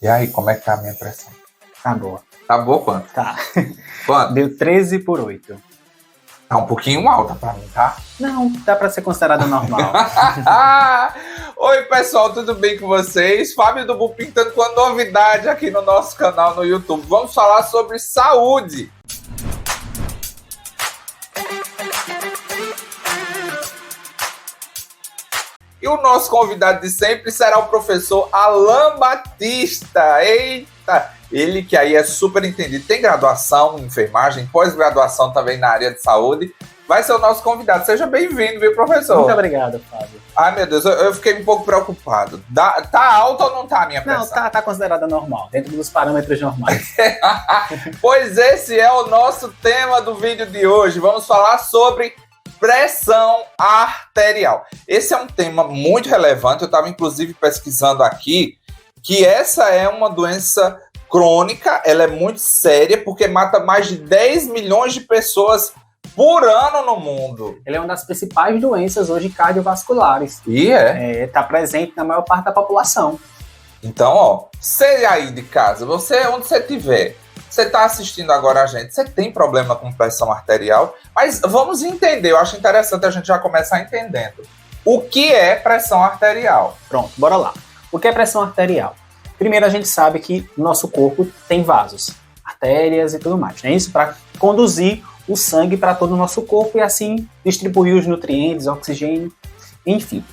E aí, como é que tá a minha pressão? Tá boa. Tá boa quanto? Tá. Quanto? Deu 13/8. Tá um pouquinho alta pra mim, tá? Não, dá pra ser considerado normal. Oi, pessoal, tudo bem com vocês? Fábio do Bu pintando com a novidade aqui no nosso canal no YouTube. Vamos falar sobre saúde. E o nosso convidado de sempre será o professor Alan Batista. Eita! Ele que aí é super entendido, tem graduação em enfermagem, pós-graduação também na área de saúde. Vai ser o nosso convidado. Seja bem-vindo, viu, professor? Muito obrigado, Fábio. Ai, meu Deus, eu fiquei um pouco preocupado. Tá alta ou não tá a minha pressão? Não, tá considerada normal, dentro dos parâmetros normais. Pois esse é o nosso tema do vídeo de hoje. Vamos falar sobre pressão arterial. Esse é um tema muito relevante. Eu estava, inclusive, pesquisando aqui que essa é uma doença crônica. Ela é muito séria porque mata mais de 10 milhões de pessoas por ano no mundo. Ele é uma das principais doenças hoje cardiovasculares. E Tá presente na maior parte da população. Então, ó, você aí de casa, você onde você estiver, você está assistindo agora a gente, você tem problema com pressão arterial, mas vamos entender, eu acho interessante a gente já começar entendendo o que é pressão arterial. Pronto, bora lá. O que é pressão arterial? Primeiro, a gente sabe que o nosso corpo tem vasos, artérias e tudo mais, né? Isso para conduzir o sangue para todo o nosso corpo e assim distribuir os nutrientes, oxigênio, enfim.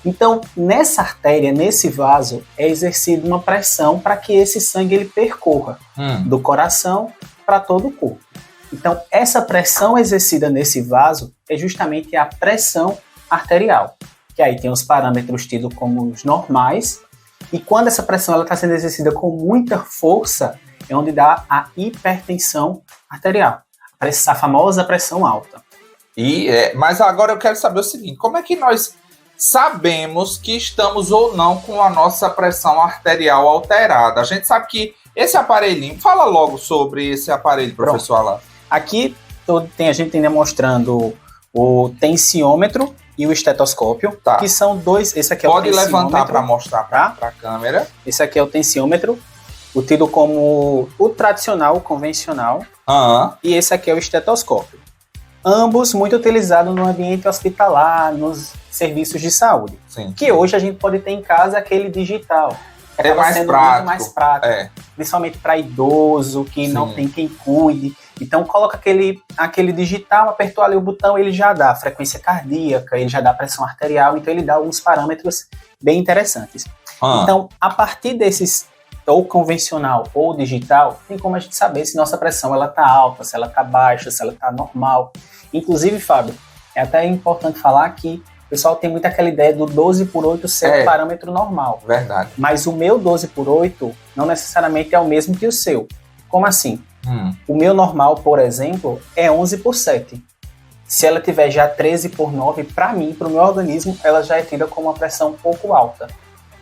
Então, nessa artéria, nesse vaso, é exercida uma pressão para que esse sangue ele percorra do coração para todo o corpo. Então, essa pressão exercida nesse vaso é justamente a pressão arterial, que aí tem os parâmetros tidos como os normais, e quando essa pressão está sendo exercida com muita força, é onde dá a hipertensão arterial, a famosa pressão alta. Mas agora eu quero saber o seguinte, como é que nós sabemos que estamos ou não com a nossa pressão arterial alterada? A gente sabe que esse aparelhinho, fala logo sobre esse aparelho, professor Alan. Aqui a gente tem demonstrando o tensiômetro e o estetoscópio, que são dois. Esse aqui é Pode o tensiômetro. Pode levantar para mostrar para a câmera. Esse aqui é o tensiômetro, o tido como o tradicional, o convencional. E esse aqui é o estetoscópio. Ambos muito utilizados no ambiente hospitalar, nos serviços de saúde. Sim. Que hoje a gente pode ter em casa aquele digital. É mais prático. Muito mais prático. Principalmente para idoso, que não tem quem cuide. Então coloca aquele digital, apertou ali o botão, ele já dá frequência cardíaca, ele já dá pressão arterial, então ele dá alguns parâmetros bem interessantes. Então, a partir desses, ou convencional ou digital, tem como a gente saber se nossa pressão ela tá alta, se ela tá baixa, se ela tá normal. Inclusive, Fábio, é até importante falar que o pessoal tem muito aquela ideia do 12/8 ser o parâmetro normal. Verdade. Mas o meu 12/8 não necessariamente é o mesmo que o seu. Como assim? O meu normal, por exemplo, é 11/7. Se ela tiver já 13/9, para mim, para o meu organismo, ela já é tida como uma pressão um pouco alta.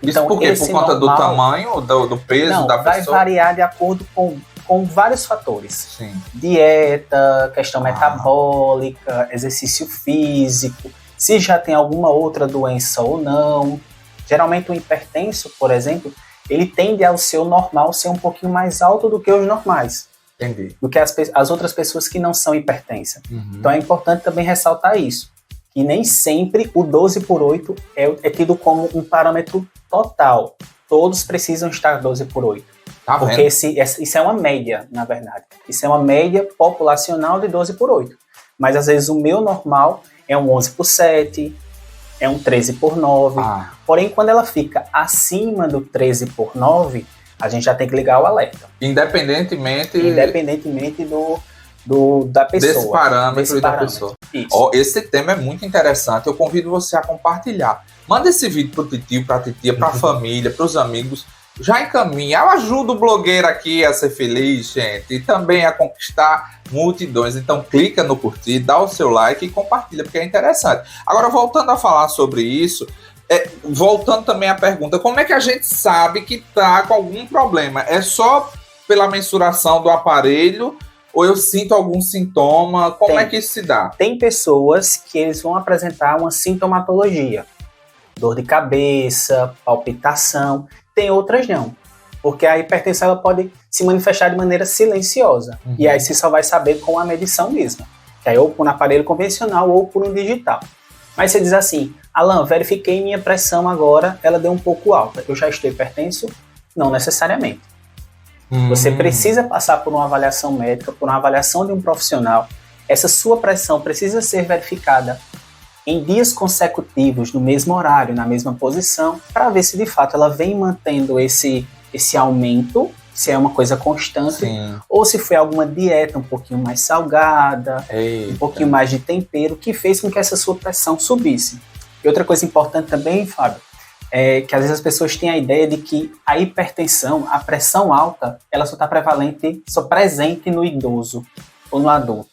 Isso então, por quê? Por conta do tamanho, do peso da pessoa? Vai variar de acordo com vários fatores. Sim. Dieta, questão metabólica, exercício físico, se já tem alguma outra doença ou não. Geralmente o hipertenso, por exemplo, ele tende ao seu normal ser um pouquinho mais alto do que os normais. Entendi. Do que as outras pessoas que não são hipertensas. Então é importante também ressaltar isso. E nem sempre o 12/8 é tido como um parâmetro total. Todos precisam estar 12/8. Tá porque isso é uma média, na verdade. Isso é uma média populacional de 12/8. Mas às vezes o meu normal é um 11/7, é um 13/9. Porém, quando ela fica acima do 13/9, a gente já tem que ligar o alerta. Independentemente da pessoa. Desse parâmetro da pessoa. Esse tema é muito interessante. Eu convido você a compartilhar. Manda esse vídeo pro titio, pra titia, pra família, pros amigos. Já encaminha. Eu ajudo o blogueiro aqui a ser feliz, gente. E também a conquistar multidões. Então clica no curtir, dá o seu like e compartilha, porque é interessante. Agora, voltando a falar sobre isso, voltando também à pergunta, como é que a gente sabe que tá com algum problema? É só pela mensuração do aparelho ou eu sinto algum sintoma? Como é que isso se dá? Tem pessoas que eles vão apresentar uma sintomatologia. Dor de cabeça, palpitação. Tem outras não. Porque a hipertensão ela pode se manifestar de maneira silenciosa. E aí você só vai saber com a medição mesmo. Que é ou por um aparelho convencional ou por um digital. Mas você diz assim, Alan, verifiquei minha pressão agora, ela deu um pouco alta. Eu já estou hipertenso? Não necessariamente. Você precisa passar por uma avaliação médica, por uma avaliação de um profissional. Essa sua pressão precisa ser verificada em dias consecutivos, no mesmo horário, na mesma posição, para ver se de fato ela vem mantendo esse aumento, se é uma coisa constante, Sim. ou se foi alguma dieta um pouquinho mais salgada, um pouquinho mais de tempero, que fez com que essa sua pressão subisse. E outra coisa importante também, Fábio, é que às vezes as pessoas têm a ideia de que a hipertensão, a pressão alta, ela só está presente no idoso ou no adulto.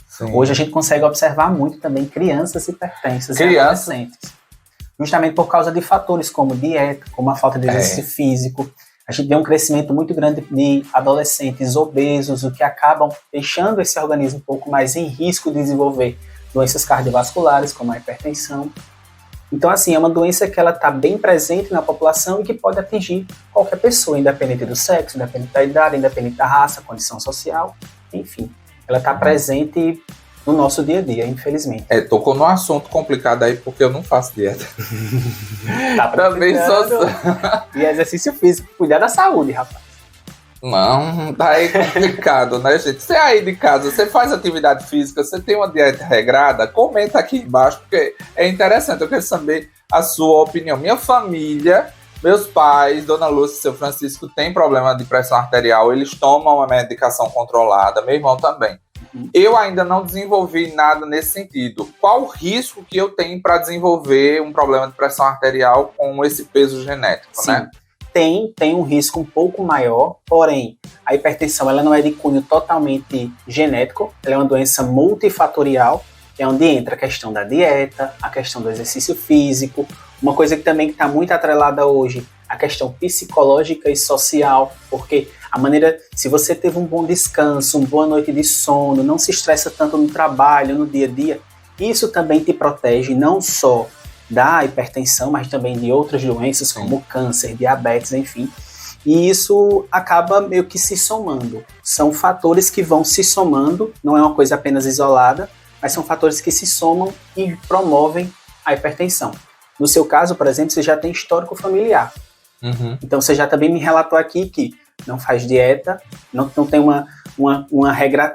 Sim. Hoje a gente consegue observar muito também crianças hipertensas e adolescentes. Justamente por causa de fatores como dieta, como a falta de exercício físico. A gente tem um crescimento muito grande de adolescentes obesos, o que acabam deixando esse organismo um pouco mais em risco de desenvolver doenças cardiovasculares, como a hipertensão. Então, assim, é uma doença que ela está bem presente na população e que pode atingir qualquer pessoa, independente do sexo, independente da idade, independente da raça, condição social, enfim. Ela está presente no nosso dia a dia, infelizmente. Tocou num assunto complicado aí, porque eu não faço dieta. Tá Também só... E exercício físico, cuidar da saúde, rapaz. Não, tá aí complicado, né, gente? Você aí de casa, você faz atividade física, você tem uma dieta regrada? Comenta aqui embaixo, porque é interessante, eu quero saber a sua opinião. Minha família, meus pais, Dona Lúcia e seu Francisco, têm problema de pressão arterial, eles tomam uma medicação controlada, meu irmão também. Eu ainda não desenvolvi nada nesse sentido. Qual o risco que eu tenho para desenvolver um problema de pressão arterial com esse peso genético, Sim. né? Tem um risco um pouco maior, porém, a hipertensão ela não é de cunho totalmente genético, ela é uma doença multifatorial, que é onde entra a questão da dieta, a questão do exercício físico, uma coisa que também está muito atrelada hoje, a questão psicológica e social, porque a maneira, se você teve um bom descanso, uma boa noite de sono, não se estressa tanto no trabalho, no dia a dia, isso também te protege não só da hipertensão, mas também de outras doenças como câncer, diabetes, enfim. E isso acaba meio que se somando. São fatores que vão se somando, não é uma coisa apenas isolada, mas são fatores que se somam e promovem a hipertensão. No seu caso, por exemplo, você já tem histórico familiar. Então você já também me relatou aqui que não faz dieta, não tem uma regra,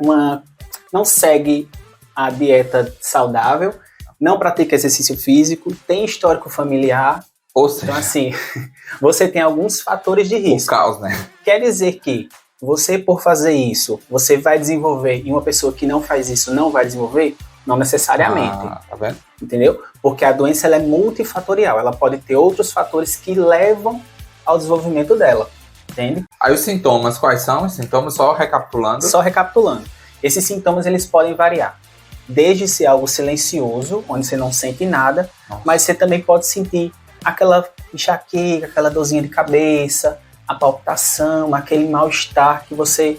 não segue a dieta saudável, não pratica exercício físico, tem histórico familiar. Ou seja, então, assim, você tem alguns fatores de risco. O caos, né? Quer dizer que você, por fazer isso, você vai desenvolver e uma pessoa que não faz isso não vai desenvolver? Não necessariamente. Tá vendo? Entendeu? Porque a doença ela é multifatorial, ela pode ter outros fatores que levam ao desenvolvimento dela. Entende? Aí os sintomas, quais são os sintomas? Só recapitulando. Só recapitulando. Esses sintomas eles podem variar. Desde ser algo silencioso, onde você não sente nada, mas você também pode sentir aquela enxaqueca, aquela dorzinha de cabeça, a palpitação, aquele mal-estar que você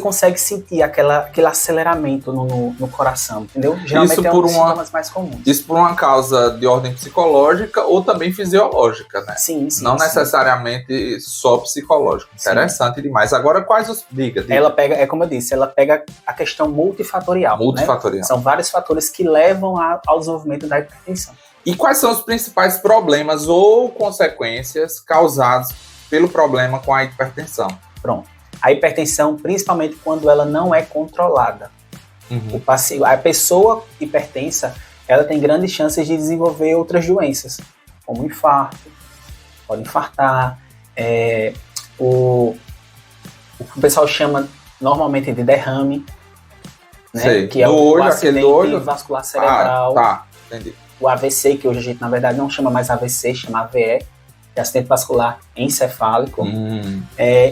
consegue sentir aquele aceleramento no coração, entendeu? Geralmente isso é um dos sintomas mais comuns. Isso por uma causa de ordem psicológica ou também fisiológica, né? Sim. Não necessariamente só psicológico. Interessante demais. Agora, quais os... Diga. Ela pega, como eu disse, ela pega a questão multifatorial. Multifatorial. Né? São vários fatores que levam ao desenvolvimento da hipertensão. E quais são os principais problemas ou consequências causados pelo problema com a hipertensão? Pronto. A hipertensão, principalmente quando ela não é controlada. A pessoa hipertensa, ela tem grandes chances de desenvolver outras doenças, como infarto, pode infartar, o pessoal chama normalmente de derrame, né? Sei. Que é o acidente vascular cerebral. Entendi. O AVC, que hoje a gente na verdade não chama mais AVC, chama AVE, que é acidente vascular encefálico,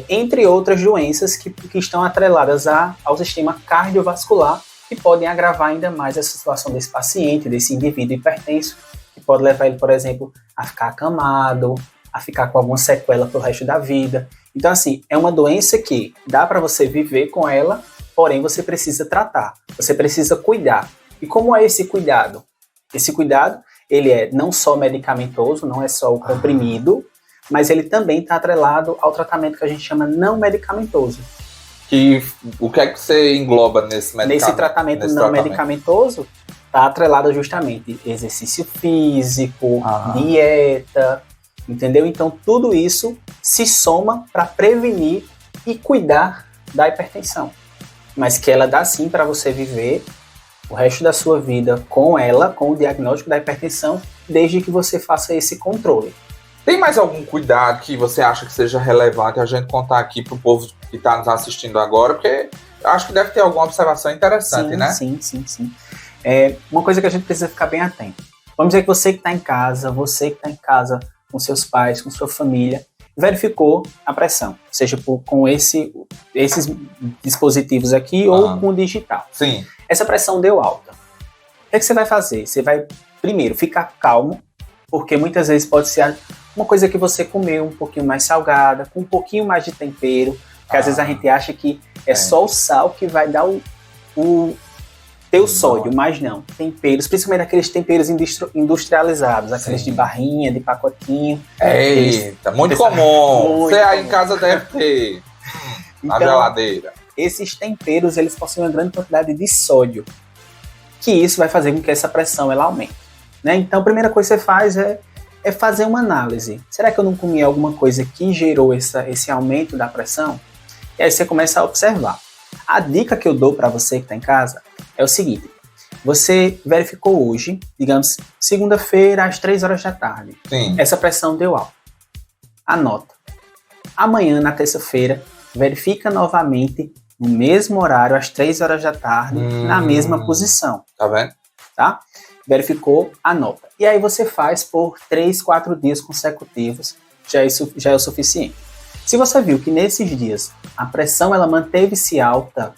entre outras doenças que estão atreladas ao sistema cardiovascular, que podem agravar ainda mais essa situação desse paciente, desse indivíduo hipertenso, que pode levar ele, por exemplo, a ficar acamado, a ficar com alguma sequela pro resto da vida. Então, assim, é uma doença que dá para você viver com ela, porém você precisa tratar, você precisa cuidar. E como é esse cuidado? Esse cuidado, ele é não só medicamentoso, não é só o comprimido, mas ele também está atrelado ao tratamento que a gente chama não medicamentoso. O que é que você engloba nesse medicamento? Nesse tratamento não medicamentoso, está atrelado justamente exercício físico, dieta, entendeu? Então, tudo isso se soma para prevenir e cuidar da hipertensão. Mas que ela dá sim para você viver o resto da sua vida com ela, com o diagnóstico da hipertensão, desde que você faça esse controle. Tem mais algum cuidado que você acha que seja relevante a gente contar aqui para o povo que está nos assistindo agora? Porque eu acho que deve ter alguma observação interessante, né? Sim. Uma coisa que a gente precisa ficar bem atento. Vamos dizer que você que está em casa, com seus pais, com sua família, verificou a pressão, seja com esses dispositivos aqui ou com o digital. Sim. Essa pressão deu alta. O que é que você vai fazer? Você vai, primeiro, ficar calmo, porque muitas vezes pode ser uma coisa que você comeu um pouquinho mais salgada, com um pouquinho mais de tempero, porque às vezes a gente acha que é só o sal que vai dar o teu sódio, mas não. Temperos, principalmente aqueles temperos industrializados, aqueles de barrinha, de pacotinho. Eita, muito comum. Você aí em casa deve ter na geladeira. Esses temperos, eles possuem uma grande quantidade de sódio, que isso vai fazer com que essa pressão ela aumente. Né? Então, a primeira coisa que você faz é fazer uma análise. Será que eu não comi alguma coisa que gerou esse aumento da pressão? E aí você começa a observar. A dica que eu dou para você que está em casa é o seguinte: você verificou hoje, digamos, segunda-feira às 3 horas da tarde. Sim. Essa pressão deu alta. Anota. Amanhã, na terça-feira, verifica novamente no mesmo horário, às 3 horas da tarde, na mesma posição. Tá vendo? Tá? Verificou, anota. E aí você faz por 3, 4 dias consecutivos, já é o suficiente. Se você viu que nesses dias a pressão ela manteve-se alta,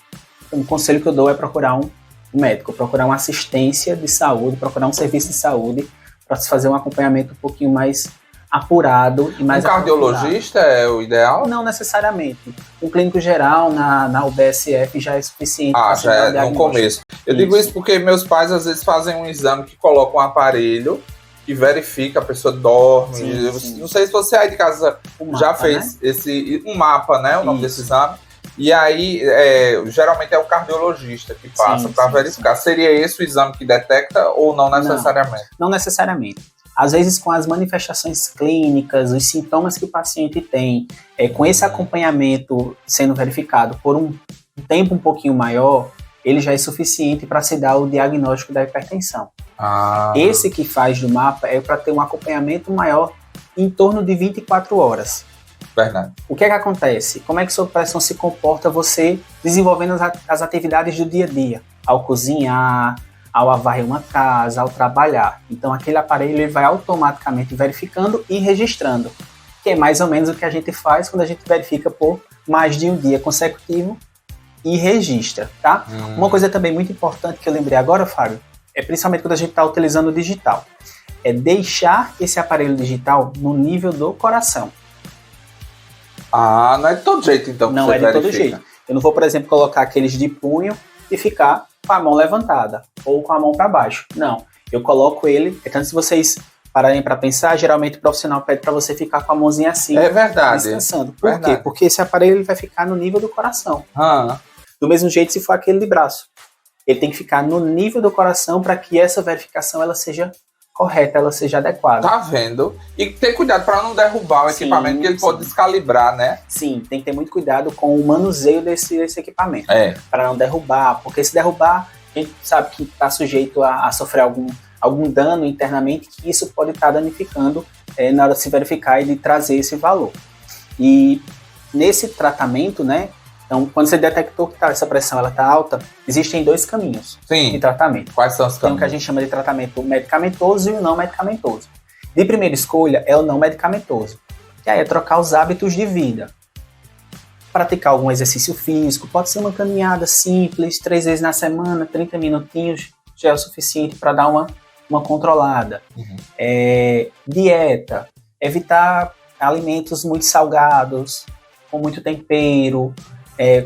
um conselho que eu dou é procurar um médico, procurar uma assistência de saúde, procurar um serviço de saúde para se fazer um acompanhamento um pouquinho mais apurado e mais cardiologista é o ideal? Não necessariamente. Um clínico geral na UBSF já é suficiente. Já é no começo. Eu digo isso porque meus pais às vezes fazem um exame que colocam um aparelho que verifica, a pessoa dorme. Sim. Não sei se você aí de casa já fez, né? Um mapa, né? O nome desse exame. E aí, geralmente é o cardiologista que passa para verificar. Sim. Seria esse o exame que detecta ou não necessariamente? Não necessariamente. Às vezes, com as manifestações clínicas, os sintomas que o paciente tem, com esse acompanhamento sendo verificado por um tempo um pouquinho maior, ele já é suficiente para se dar o diagnóstico da hipertensão. Esse que faz do mapa é para ter um acompanhamento maior em torno de 24 horas. Verdade. O que é que acontece? Como é que sua pressão se comporta você desenvolvendo as atividades do dia a dia? Ao cozinhar, ao varrer uma casa, ao trabalhar. Então, aquele aparelho ele vai automaticamente verificando e registrando, que é mais ou menos o que a gente faz quando a gente verifica por mais de um dia consecutivo e registra, tá? Uma coisa também muito importante que eu lembrei agora, Fábio, é principalmente quando a gente está utilizando o digital, é deixar esse aparelho digital no nível do coração. Não é de todo jeito, então. Não é de todo jeito. Eu não vou, por exemplo, colocar aqueles de punho e ficar com a mão levantada ou com a mão para baixo. Não, eu coloco ele. Tanto se vocês pararem para pensar, geralmente o profissional pede para você ficar com a mãozinha assim. É verdade. Descansando. Por quê? Porque esse aparelho ele vai ficar no nível do coração. Do mesmo jeito se for aquele de braço. Ele tem que ficar no nível do coração para que essa verificação ela seja correta, ela seja adequada. Tá vendo? E ter cuidado para não derrubar o equipamento, que ele pode descalibrar, né? Sim, tem que ter muito cuidado com o manuseio desse equipamento. Para não derrubar, porque se derrubar, a gente sabe que está sujeito a sofrer algum dano internamente, que isso pode estar danificando na hora de se verificar e de trazer esse valor. E nesse tratamento, né? Então, quando você detectou que essa pressão está alta, existem 2 caminhos de tratamento. Quais são os caminhos? Tem o que a gente chama de tratamento medicamentoso e o não medicamentoso. De primeira escolha é o não medicamentoso, que aí é trocar os hábitos de vida. Praticar algum exercício físico, pode ser uma caminhada simples, 3 vezes na semana, 30 minutinhos, já é o suficiente para dar uma controlada. Dieta, evitar alimentos muito salgados, com muito tempero,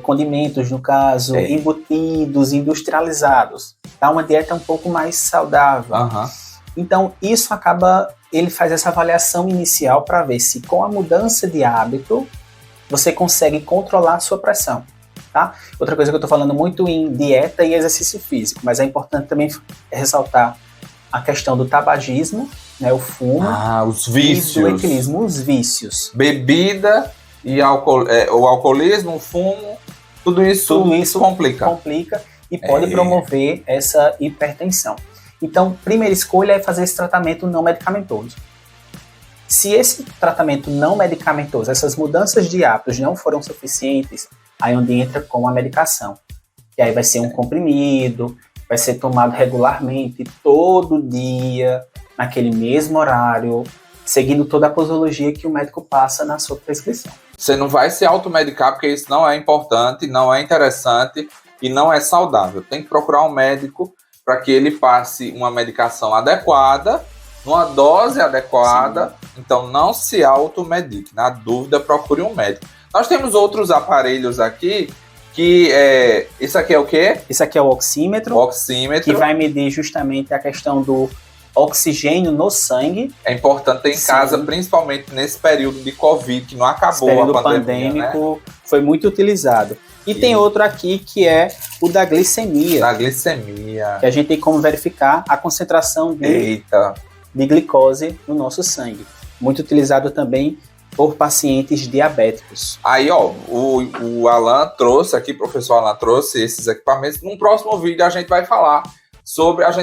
condimentos, no caso, embutidos, industrializados. Dá uma dieta um pouco mais saudável. Então, isso acaba ele faz essa avaliação inicial para ver se com a mudança de hábito você consegue controlar a sua pressão, tá? Outra coisa que eu estou falando muito em dieta e exercício físico, mas é importante também ressaltar a questão do tabagismo, né, o fumo, os vícios, e do equilismo, os vícios. Bebida e álcool, o alcoolismo, o fumo, tudo isso complica e pode promover essa hipertensão. Então, primeira escolha é fazer esse tratamento não medicamentoso. Se esse tratamento não medicamentoso, essas mudanças de hábitos não foram suficientes, aí onde entra com a medicação. Que aí vai ser um comprimido, vai ser tomado regularmente, todo dia, naquele mesmo horário, seguindo toda a posologia que o médico passa na sua prescrição. Você não vai se automedicar, porque isso não é importante, não é interessante e não é saudável. Tem que procurar um médico para que ele passe uma medicação adequada, numa dose adequada. Sim. Então não se automedique. Na dúvida, procure um médico. Nós temos outros aparelhos aqui, que isso aqui é o quê? Isso aqui é o oxímetro. Que vai medir justamente a questão do oxigênio no sangue. É importante ter em casa, principalmente nesse período de Covid, que não acabou a pandemia, pandêmico, né? Foi muito utilizado. E tem outro aqui que é o da glicemia. Da glicemia. Que a gente tem como verificar a concentração de glicose no nosso sangue. Muito utilizado também por pacientes diabéticos. Aí, o Alan trouxe aqui, o professor Alan trouxe esses equipamentos. Num próximo vídeo a gente vai falar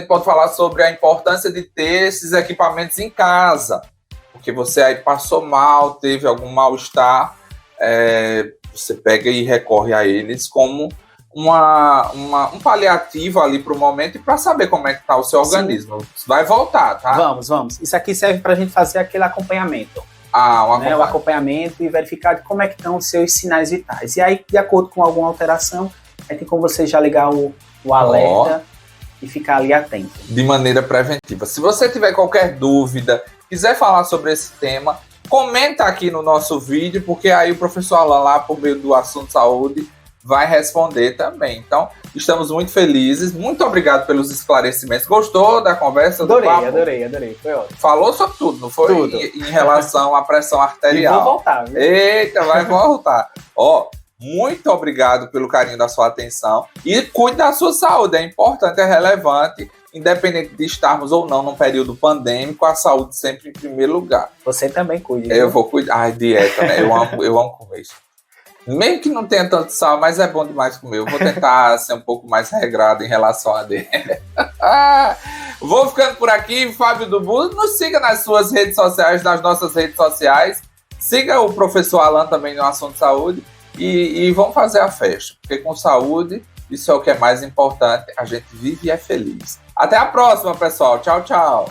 pode falar sobre a importância de ter esses equipamentos em casa. Porque você aí passou mal, teve algum mal-estar, você pega e recorre a eles como um paliativo ali para o momento e para saber como é que está o seu organismo. Vai voltar, tá? Vamos. Isso aqui serve para a gente fazer aquele acompanhamento. O acompanhamento e verificar como é que estão os seus sinais vitais. E aí, de acordo com alguma alteração, aí tem como você já ligar o alerta e ficar ali atento. De maneira preventiva. Se você tiver qualquer dúvida, quiser falar sobre esse tema, comenta aqui no nosso vídeo, porque aí o professor Alan, lá por meio do assunto saúde, vai responder também. Então, estamos muito felizes. Muito obrigado pelos esclarecimentos. Gostou da conversa? Adorei. Foi ótimo. Falou sobre tudo, não foi? Tudo. Em relação à pressão arterial. E vou voltar, viu? Eita, vai voltar. Muito obrigado pelo carinho da sua atenção. E cuide da sua saúde. É importante, é relevante. Independente de estarmos ou não num período pandêmico, a saúde sempre em primeiro lugar. Você também cuide. Eu vou cuidar. Dieta, né? Eu amo comer isso. Mesmo que não tenha tanto sal, mas é bom demais comer. Eu vou tentar ser um pouco mais regrado em relação a dieta. Vou ficando por aqui, Fábio do Busto. Nos siga nas suas redes sociais, nas nossas redes sociais. Siga o professor Alan também no assunto saúde. E vamos fazer a festa. Porque com saúde, isso é o que é mais importante. A gente vive e é feliz. Até a próxima, pessoal. Tchau, tchau.